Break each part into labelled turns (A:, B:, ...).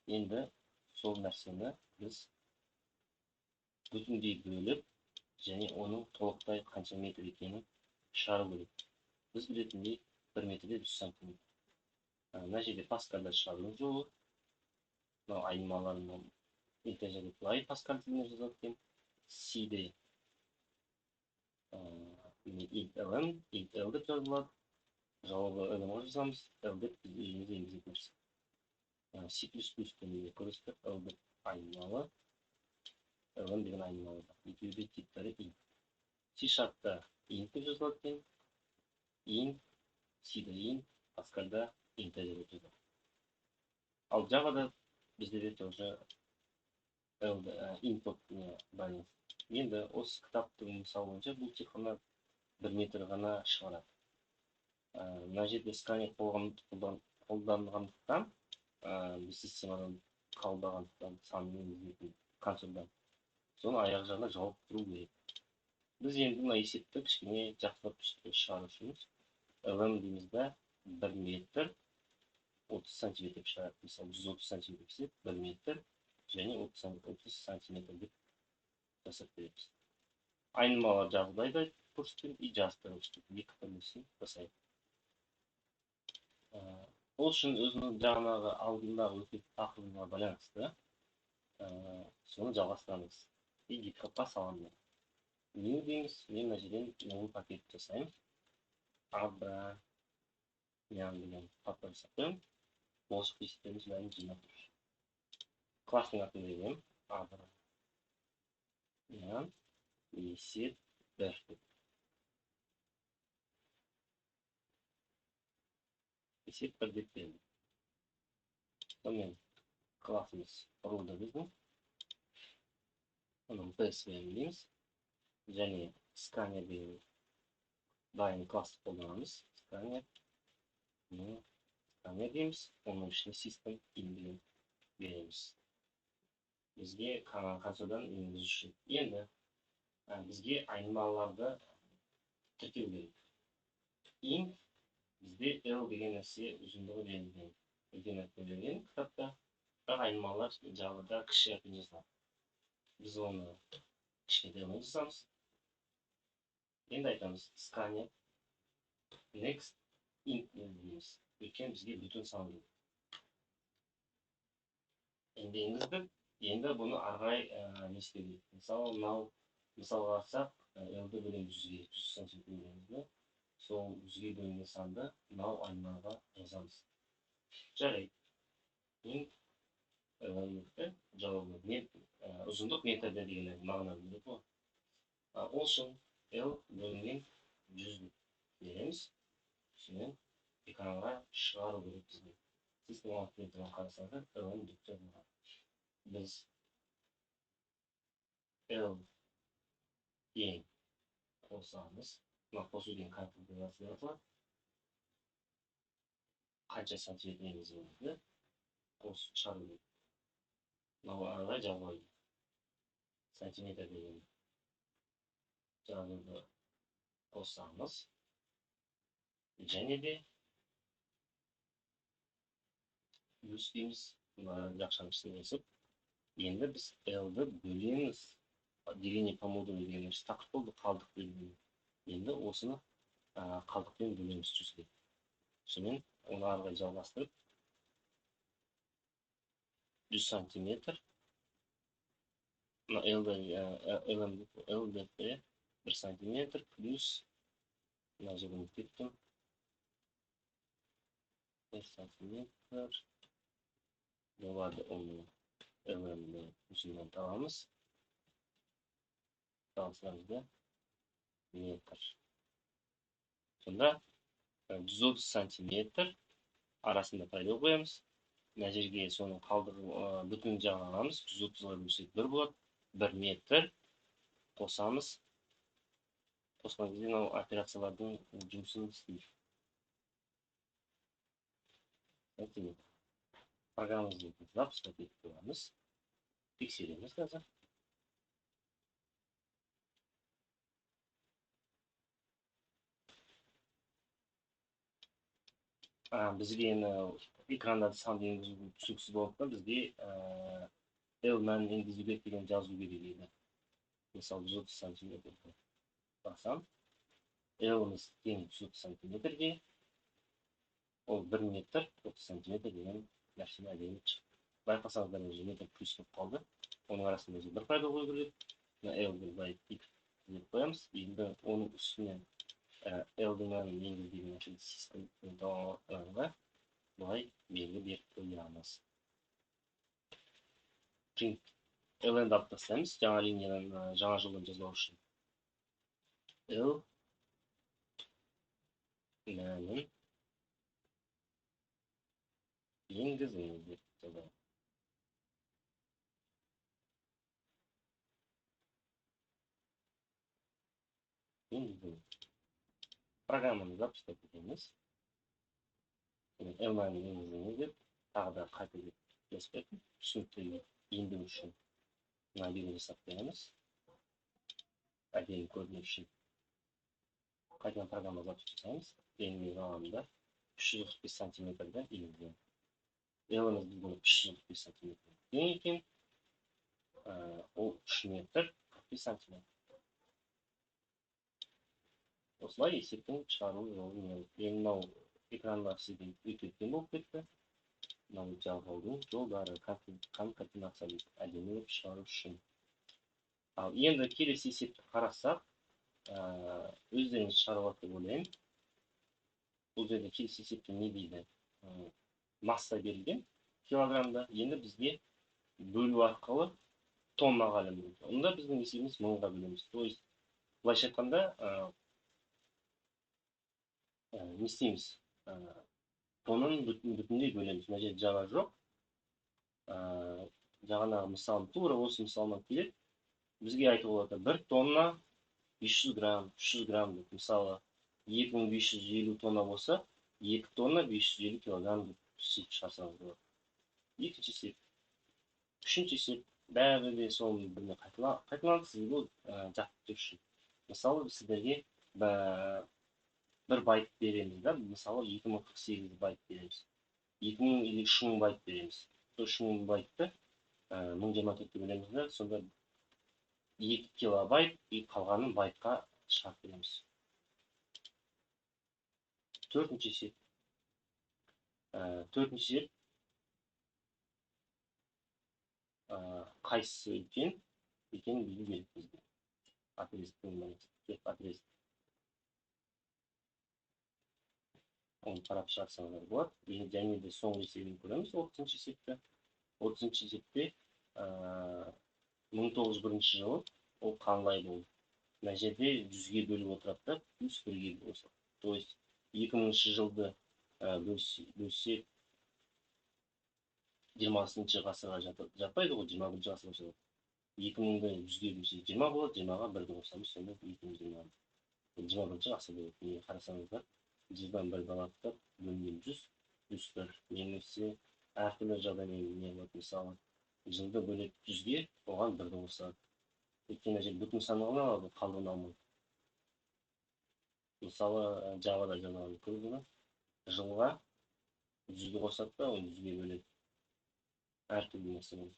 A: Енді сол нәрсені біз бүтіндей бөліп, және оның толықтай қанша метр екенін шығару керек. Біз білетіндей 1 метрде 100 сантиметр. Мына жерде паскальда шығарудың жолы. Мынау айнымаларының интежерді былай паскаль тіліне жазады екен. Сиде int ln, int l деп жазылады. Жауабы ln жазамыз, l деп біз өзіміз енгізетін нәрсе. C++ тілінде көресіздер, l деп айнымалы, ln деген айнымалы. Екеуі де типтері int. C-Sharp'та int деп жазылады екен. Int, C-де int, паскальда интежер деп жазылады. Ал Java'да бізде де тоже int болып байланысты. Енді осы кітаптың мысалы бойынша бұл тек қана 1 метр ғана шығарады. Мына жерде сканер қолданғандықтан, біз системадан қабылдағандықтан санын енгізетін консольдан соны аяқ жағына жауап тұру керек. Біз енді мына есепті кішкене жақсылап шығару үшініміз ln дейміз да 1 метр 30 сантиметр деп шығарады. Мысалы 130 сантиметр десек 1 метр және 30 сантиметр деп жасап береміз. Айнымалар жағдай да көрсеткен и жазықтыру көрсеткен екі түрлісін жасайды. Ол үшін өзінің жаңағы алдындағы өткен тақырыбына байланысты соны жалғастырамыз. И гитхабқа саламыз. New дейміз, мен мына жерден новый пакет жасаймын. Абра деген папка жасап болашақ есептеріміз бәрін жинап тұр. Класстың атын беремін. Абра есеп 1. Есеп 1 деп беремін. Сонымен классымыз руда біздің. Оның PSVM дейміз. Және сканер деген дайын класс қолданамыз. Сканер дейміз. Оның ішіне system in береміз. Бізге консольдан енгізу үшін. Енді бізге айнымаларды тіркеу керек. Int бізде L деген нәрсе ұзындығы берілген. Берілген кітапта, бірақ айнымалар Java'да кіші әрпімен жазылады. Біз оны кішкентаймен жазамыз. Енді айтамыз scanner next int дейміз. Өйткені бізге бүтін сан керек. Енді енгіздік. Енді бұны арғай не істеу керек. Мысалға алсақ, L-ді бөлеміз 100-ге, 100 сантиметр бөлемізді. Сол 100-ге бөлінген санды мынау айнымалға жазамыз. Жарайды. Int жауабы ұзындық метрде деген мағына береді ғой. Ол үшін L бөлінген 100 береміз. Сонымен экранға шығару керек бізге. Системалық метрден қарасаңыздар, L-ін деп жазылған. Біз L ең қосамыз. Мына қосу деген конфигурация аталады. Қанша сантиметр енгізгенімізді қосып шығару керек. Мынау аралай жазылады. Сантиметр деген жазуды қосамыз. Және де плюс дейміз. Жақшаның ішіне қосып. Енді біз L-ді бөлеміз. Деление по модулю деген нәрсе тақырып болды, қалдық бөлінген. Енді осыны қалдықпен бөлеміз 100-ге. Сонымен оны арғай жалғастырып 100 сантиметр. L-ді 1 сантиметр плюс мына жерден кеттім 1 сантиметр болады. Оны L-ді үстінен табамыз. Талсырамызда метр. Сонда 130 сантиметр арасында пробел қоямыз. Мына жерге соның қалдығы бүтін жағын аламыз. 130-ға бөлсек 1 болады. 1 метр қосамыз. Қосқан кезде мынау операциялардың жұмысын істейді. Программамызды запускать етіп қоямыз. Тексереміз қазір. бізге енді экранда сан енгізу түсініксіз болғандықтан бізге L-мәнін енгізу керек деген жазу керек еді. Мысалы 130 сантиметрді басам. L-іміз тең 130 сантиметрге, ол 1 метр 30 сантиметр деген нәрсені әдемі шықты. Байқасаңыздар уже метр плюс болып қалды. Оның арасында бір пайда қою керек. L-ді былай деп қоямыз. Енді оның үстіне L-дің мәнін енгізу деген нәрсені системаға былай белгі беріп қоямыз. Print L-ді алып тастаймыз. Жаңа линиядан жаңа жолдан жазбау үшін. L мәнін енгізіңіз деп жазамыз. Программаны запускать етеміз. L мәнін енгізіңіз деп тағы да қайта жазып түсінікті ендіру үшін набигі жасап қоямыз. Әдемі көріну үшін қайтадан программа запуск жасаймыз. Енді ғаламда 345 сантиметрді енгіземіз. L-іміз біздің 345 сантиметр тең екен. Ол 3 метр 45 сантиметр. Осылай есептің шығару жолын енді мынау экранда сізге өтетін болып кетті. Мынау жалғаудың жолдары конкатенация әдемі етіп шығару үшін. Ал енді келесі есепті қарасақ, өздеріңіз шығарып деп ойлаймын. Бұл жерде келесі есепте не дейді? Масса берілген килограммда. Енді бізге бөлу арқылы тоннаға ілінеді. Онда біздің есебіміз мыңға бөлеміз. То есть, былайша айтқанда, не істейміз? Тоннаны бүтіндей бөлеміз. Мына жерде жара жоқ. Жаңағы мысалым тура осы мысалынан келеді. Бізге айтуға болады 1 тонна 500 грамм, 300 грамм деп. Мысалы, 2550 тонна болса, 2 тонна 550 килограмм деп есеп шығарсаңыз болады. Екінші есеп. Үшінші есеп. Бәрі де сол біріне қайталанады. Сізге бұл жақты үшін. Мысалы, сіздерге бір байт береміз да, мысалы 2048 байт береміз. 2000 или 3000 байт береміз. 3000 байтты 1024-ті бөлеміз да, сонда 2 килобайт қалғанын байтқа шығарып береміз. Төртінші есеп. Қайсысы үлкен екенін білу керек бізге. Отрезок. Оны қарап шығарсаңыздар болады. Және де соңғы есебін көреміз 30-шы есепті. 30-шы есепте 1901 жылы ол қандай болды? Мына жерде 100-ге бөліп отырады да, плюс 1-ге болса. То есть 2000 жылды бөлсек 20-шы ғасырға жатпайды ғой, 21-ші ғасырға жатады. 2000-ді 100-ге бөлсек 20 болады, 20-ға 1-ді қосамыз, сонда 2020. 21-ші ғасыр болады. Мені қарасаңыздар, 100-дан 1-ді алады, бөлінген 100, плюс 1. Немесе әртүрлі жағдаймен не болады, мысалы, жылды бөлек 100-ге, оған 1-ді қосады. Өйткені жер бүтін саналған алады, қалдығын алмайды. Мысалы, Java'да жазылған көрдіңіз, жылға 100-ді қосады да, оны 100-ге бөледі. Әртүрлі нәрсемен.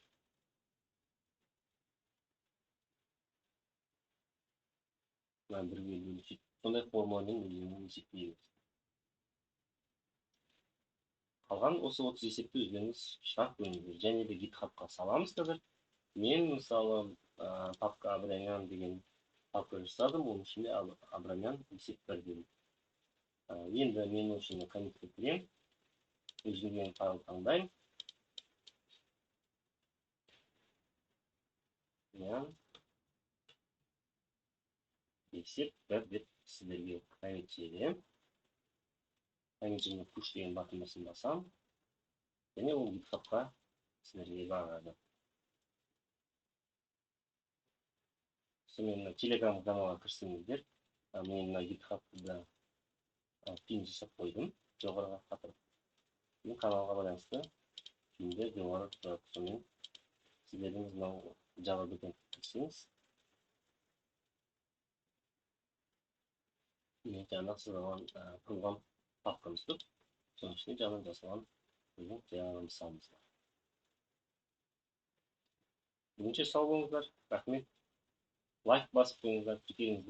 A: Мына 1-ге бөліп, сондай формуладен өзінің есептейміз. Қалған осы 30 есепті өздеріңіз шығарып көріңіздер. Және де GitHubқа саламыз қазір. Мен мысалы папка Абрамян деген папка жасадым, оның ішінде Абрамян есеп бар дедім. Енді мен үшін коммитке кіремін. Өзіммен файл таңдаймын. Есеп бір деп сіздерге коммит жіберемін. Коммит және push деген батырмасын басам. Және ол GitHubқа сіздерге бағады. Сонымен Telegram каналға кірсеңіздер, мен GitHub'да пин жасап қойдым, жоғарыға қатырып. Мен каналға байланысты пинді жоғары тұрады. Сонымен сіздердің мынау Java backend кірсеңіз, мен жаңа сызған құрылған папкамыз тұр. соның ішінде жаңа жасалған біздің жаңағы нысанымыз бар. Бүгінше сау болыңыздар, рахмет. Лайк басып қойыңыздар, тіркеліңіздер.